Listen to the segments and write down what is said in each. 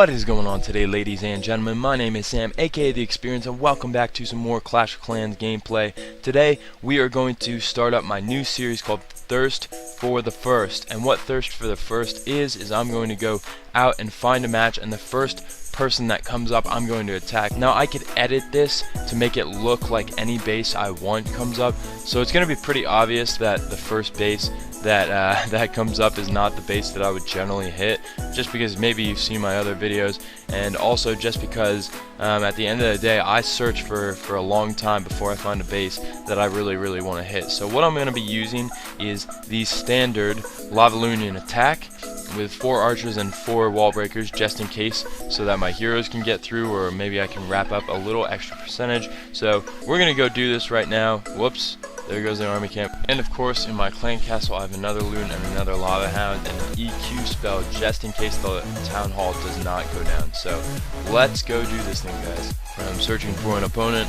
What is going on today, ladies and gentlemen? My name is Sam, aka The Xperience, and welcome back to some more Clash of Clans gameplay. Today, we are going to start up my new series called Thirst for the First. And what Thirst for the First is I'm going to go out and find a match, and the first person that comes up, I'm going to attack. Now, I could edit this to make it look like any base I want comes up, so it's going to be pretty obvious that the first base that comes up is not the base that I would generally hit, just because maybe you've seen my other videos, and also just because at the end of the day I search for a long time before I find a base that I really want to hit. So what I'm going to be using is the standard Lavalunian attack with 4 archers and 4 wall breakers, just in case, so that my heroes can get through, or maybe I can wrap up a little extra percentage. So we're gonna go do this right now. Whoops, there goes the army camp. And of course, in my clan castle I have another loon and another lava hound and an EQ spell, just in case the town hall does not go down. So let's go do this thing, guys. I'm searching for an opponent,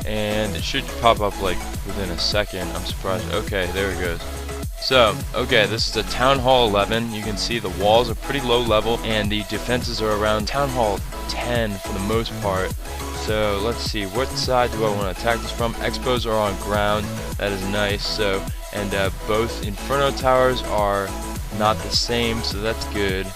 and it should pop up like within a second. I'm surprised. Okay, there it goes. So, okay, this is a Town Hall 11. You can see the walls are pretty low level, and the defenses are around Town Hall 10 for the most part. So, let's see, what side do I want to attack this from? Expos are on ground, that is nice. So, and both Inferno Towers are not the same, so that's good.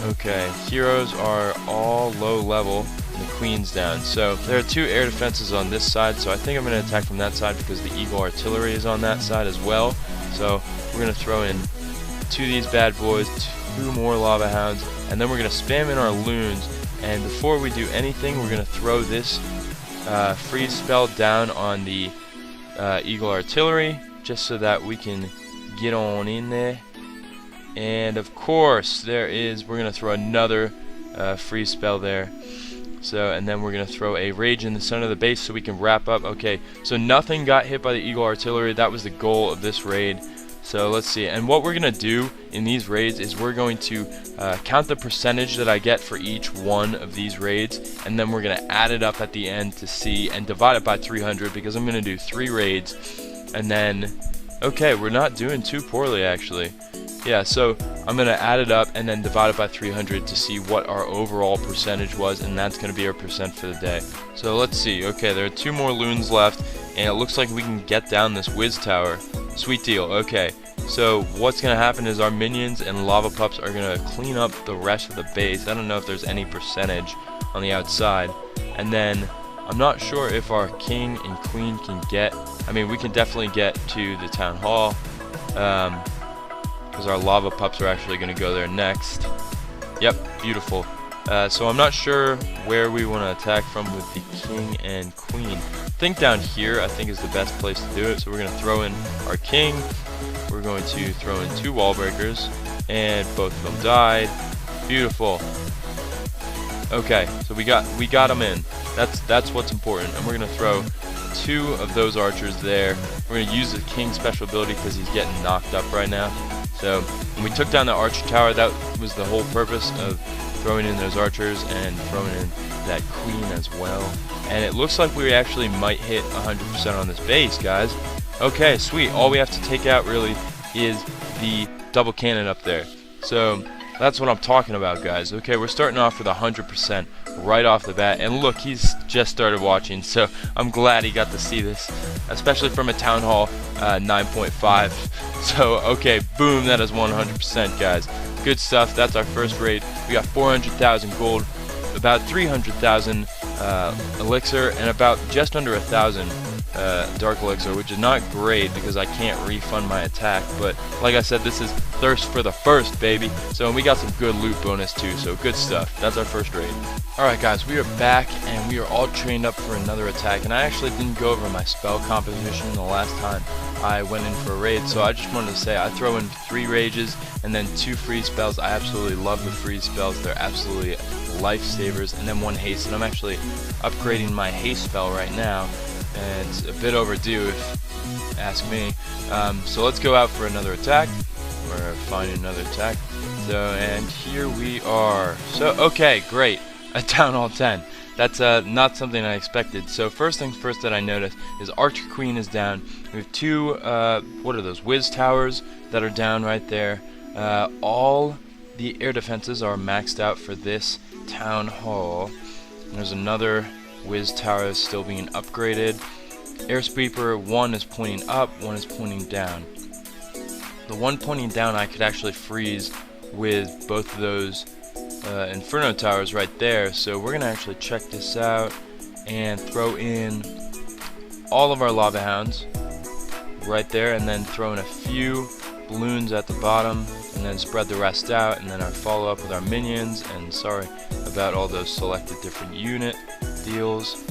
Okay, heroes are all low level, and the queen's down. So, there are 2 air defenses on this side, so I think I'm going to attack from that side because the Eagle Artillery is on that side as well. So we're going to throw in 2 of these bad boys, 2 more lava hounds, and then we're going to spam in our loons. And before we do anything, we're going to throw this freeze spell down on the Eagle Artillery, just so that we can get on in there. And of course, we're going to throw another freeze spell there. So, and then we're going to throw a rage in the center of the base so we can wrap up. Okay, so nothing got hit by the Eagle Artillery. That was the goal of this raid. So let's see. And what we're going to do in these raids is we're going to count the percentage that I get for each one of these raids, and then we're going to add it up at the end to see, and divide it by 300, because I'm going to do 3 raids. And then, okay, we're not doing too poorly actually. Yeah, so I'm going to add it up and then divide it by 300 to see what our overall percentage was, and that's going to be our percent for the day. So let's see. Okay, there are 2 more loons left, and it looks like we can get down this whiz tower. Sweet deal. Okay, so what's going to happen is our minions and lava pups are going to clean up the rest of the base. I don't know if there's any percentage on the outside. And then I'm not sure if our king and queen can get, I mean, we can definitely get to the town hall, because our lava pups are actually going to go there next. Yep, beautiful. So I'm not sure where we want to attack from with the king and queen. I think down here I think is the best place to do it. So we're going to throw in our king. We're going to throw in 2 wall breakers, and both of them died. Beautiful. Okay, so we got them in. That's what's important. And we're going to throw 2 of those archers there. We're going to use the king's special ability because he's getting knocked up right now. So when we took down the archer tower, that was the whole purpose of throwing in those archers and throwing in that queen as well. And it looks like we actually might hit 100% on this base, guys. Okay, sweet. All we have to take out really is the double cannon up there. So that's what I'm talking about, guys. Okay, we're starting off with 100% right off the bat. And look, he's just started watching, so I'm glad he got to see this, especially from a Town Hall 9.5. So, okay, boom, that is 100%, guys. Good stuff. That's our first raid. We got 400,000 gold, about 300,000 elixir, and about just under 1,000 dark elixir, which is not great because I can't refund my attack. But like I said, this is Thirst for the First, baby. So, and we got some good loot bonus too, so good stuff. That's our first raid. Alright guys, we are back, and we are all trained up for another attack. And I actually didn't go over my spell composition the last time I went in for a raid, so I just wanted to say I throw in 3 rages and then 2 freeze spells. I absolutely love the freeze spells. They're absolutely lifesavers. And then 1 haste, and I'm actually upgrading my haste spell right now, and it's a bit overdue if you ask me. So let's go out for another attack, or find another attack. So, and here we are. So, okay, great. A Town Hall 10. That's not something I expected. So first things first that I noticed is Archer Queen is down. We have 2, what are those, whiz towers that are down right there. All the air defenses are maxed out for this town hall. And there's another whiz tower still being upgraded. Airsweeper 1 is pointing up, 1 is pointing down. The one pointing down I could actually freeze with both of those Inferno towers right there, so we're gonna actually check this out and throw in all of our lava hounds right there, and then throw in a few balloons at the bottom, and then spread the rest out, and then our follow up with our minions. And sorry about all those selected different unit deals.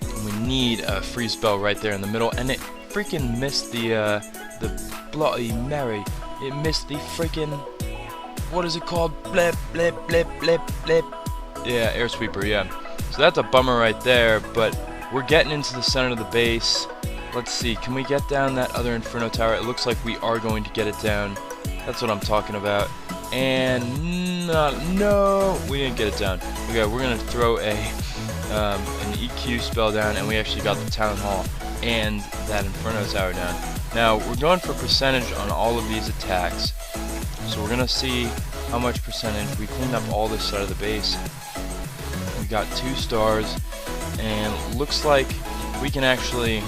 And we need a free spell right there in the middle, and it freaking missed the Bloody Mary. It missed the freaking, what is it called? Blip, blip, blip, blip, blip. Yeah, Airsweeper, yeah. So that's a bummer right there, but we're getting into the center of the base. Let's see, can we get down that other Inferno tower? It looks like we are going to get it down. That's what I'm talking about. And no, we didn't get it down. Okay, we're gonna throw an EQ spell down, and we actually got the town hall and that Inferno tower down. Now we're going for percentage on all of these attacks, so we're gonna see how much percentage. We cleaned up all this side of the base. We got 2 stars, and looks like we can actually.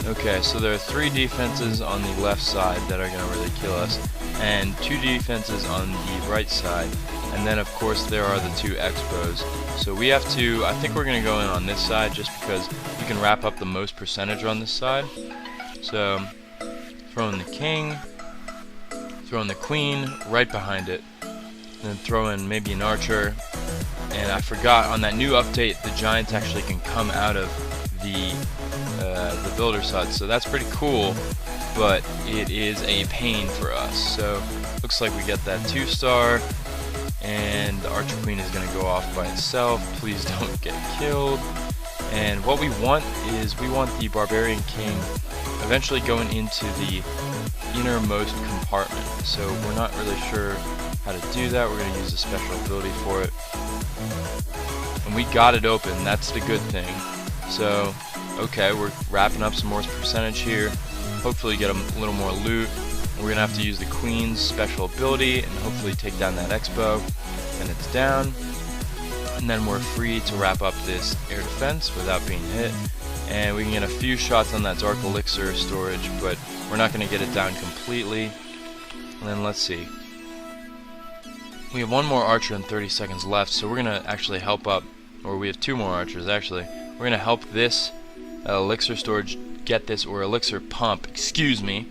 Okay, so there are 3 defenses on the left side that are gonna really kill us, and 2 defenses on the right side, and then of course there are the 2 expos. So we have to. I think we're gonna go in on this side just because we can wrap up the most percentage on this side. So, throw in the king, throw in the queen right behind it, and then throw in maybe an archer. And I forgot, on that new update, the giants actually can come out of the builder side, so that's pretty cool, but it is a pain for us. So, looks like we get that 2-star, and the archer queen is going to go off by itself. Please don't get killed. And what we want is, we want the barbarian king eventually going into the innermost compartment. So we're not really sure how to do that. We're going to use a special ability for it. And we got it open. That's the good thing. So, okay, we're wrapping up some more percentage here. Hopefully get a little more loot. And we're going to have to use the queen's special ability and hopefully take down that expo. And it's down. And then we're free to wrap up this air defense without being hit. And we can get a few shots on that dark elixir storage, but we're not going to get it down completely. And then let's see. We have 1 more archer and 30 seconds left, so we're going to actually help up, or we have 2 more archers actually. We're going to help this elixir storage get this, or elixir pump, excuse me.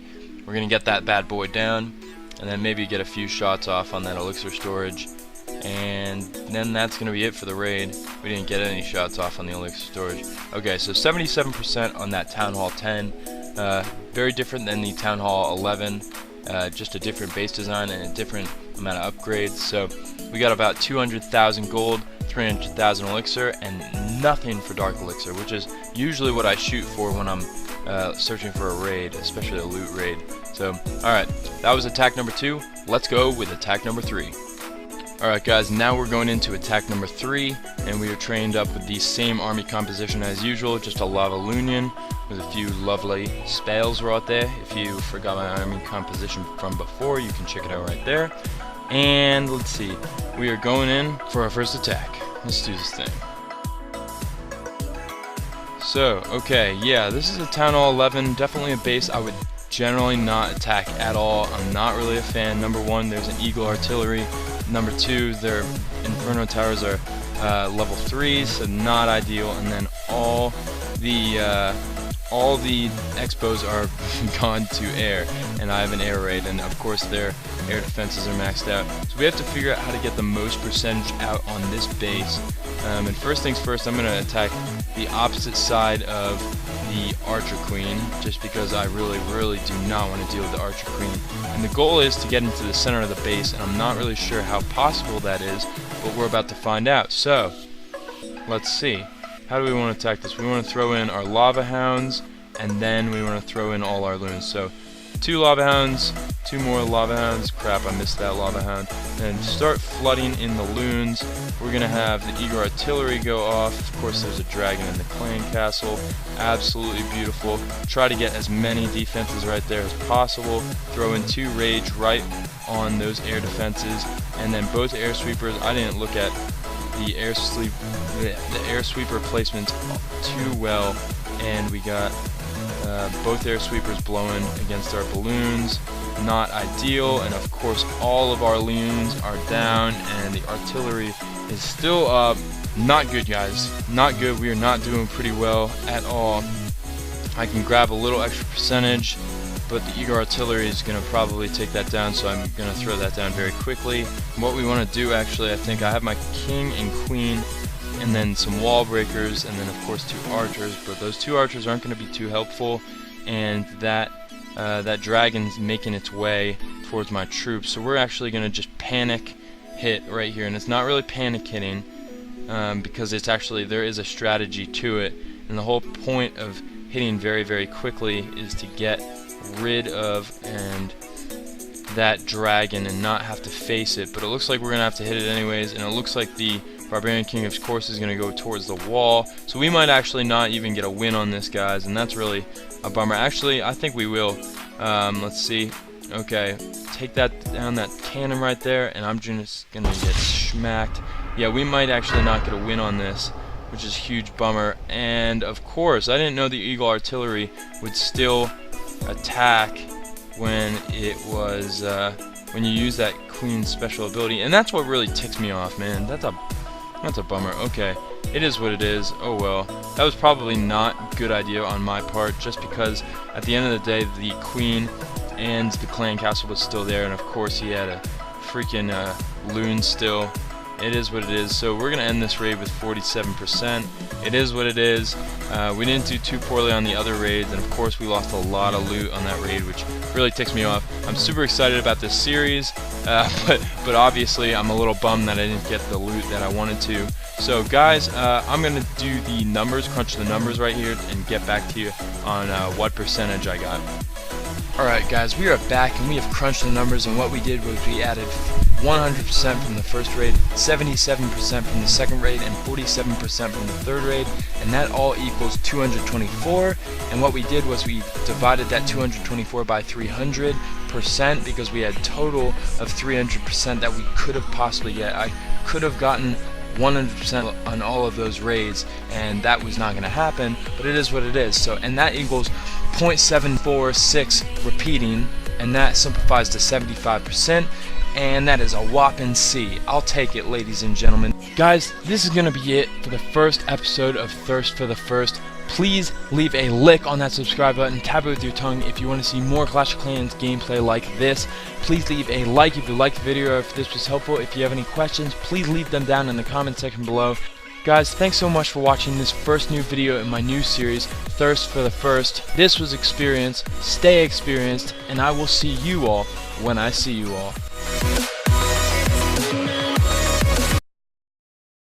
We're going to get that bad boy down, and then maybe get a few shots off on that elixir storage. And then that's going to be it for the raid. We didn't get any shots off on the elixir storage. Okay, so 77% on that Town Hall 10. Very different than the Town Hall 11. Just a different base design and a different amount of upgrades. So we got about 200,000 gold, 300,000 elixir, and nothing for dark elixir, which is usually what I shoot for when I'm searching for a raid, especially a loot raid. So, alright, that was attack number 2. Let's go with attack number 3. Alright guys, now we're going into attack number 3, and we are trained up with the same army composition as usual, just a lava lunion with a few lovely spells right there. If you forgot my army composition from before, you can check it out right there. And let's see, we are going in for our first attack. Let's do this thing. So, okay, yeah, this is a Town Hall 11, definitely a base I would generally not attack at all. I'm not really a fan. Number 1, there's an Eagle Artillery. Number 2, their Inferno Towers are level 3s, so not ideal. And then all the expos are gone to air, and I have an air raid, and of course their air defenses are maxed out. So we have to figure out how to get the most percentage out on this base. And first things first, I'm going to attack the opposite side of the Archer Queen, just because I really do not want to deal with the Archer Queen. And the goal is to get into the center of the base, and I'm not really sure how possible that is, but we're about to find out. So, let's see. How do we want to attack this? We want to throw in our Lava Hounds, and then we want to throw in all our loons. So, 2 lava hounds, 2 more lava hounds. Crap, I missed that lava hound. And start flooding in the loons. We're gonna have the eagle artillery go off. Of course, there's a dragon in the clan castle. Absolutely beautiful. Try to get as many defenses right there as possible. Throw in 2 rage right on those air defenses, and then both air sweepers. I didn't look at the air sweeper placements too well, and we got both air sweepers blowing against our balloons. Not ideal, and of course all of our loons are down, and the artillery is still up. Not good, guys. Not good. We are not doing pretty well at all. I can grab a little extra percentage, but the eagle artillery is going to probably take that down, so I'm going to throw that down very quickly. What we want to do, actually, I think I have my king and queen, and then some wall breakers, and then of course 2 archers, but those 2 archers aren't going to be too helpful, and that dragon's making its way towards my troops, so we're actually going to just panic hit right here. And it's not really panic hitting, because it's actually, there is a strategy to it, and the whole point of hitting very, very quickly is to get rid of that dragon and not have to face it. But it looks like we're going to have to hit it anyways, and it looks like the Barbarian King of course is going to go towards the wall, so we might actually not even get a win on this, guys, and that's really a bummer. Actually, I think we will. Let's see. Okay, take that down, that cannon right there, and I'm just gonna get smacked. Yeah, we might actually not get a win on this, which is a huge bummer. And of course, I didn't know the eagle artillery would still attack when it was when you use that queen's special ability, and that's what really ticks me off, man. That's a bummer. Okay, it is what it is. Oh well. That was probably not a good idea on my part, just because at the end of the day the queen and the clan castle was still there, and of course he had a freaking loon still. It is what it is. So we're gonna end this raid with 47%. It is what it is. We didn't do too poorly on the other raids, and of course we lost a lot of loot on that raid, which really ticks me off. I'm super excited about this series, but obviously I'm a little bummed that I didn't get the loot that I wanted to. So guys, I'm gonna do the numbers, crunch the numbers right here, and get back to you on what percentage I got. Alright guys, we are back, and we have crunched the numbers, and what we did was we added 100% from the first raid, 77% from the second raid, and 47% from the third raid, and that all equals 224. And what we did was we divided that 224 by 300%, because we had a total of 300% that we could have possibly get. I could have gotten 100% on all of those raids, and that was not going to happen, but it is what it is. So, and that equals 0.746 repeating, and that simplifies to 75%, and that is a whopping C. I'll take it, ladies and gentlemen. Guys, this is going to be it for the first episode of Thirst for the First. Please leave a lick on that subscribe button, tap it with your tongue if you want to see more Clash of Clans gameplay like this. Please leave a like if you liked the video or if this was helpful. If you have any questions, please leave them down in the comment section below. Guys, thanks so much for watching this first new video in my new series, Thirst for the First. This was Xperience. Stay experienced, and I will see you all when I see you all.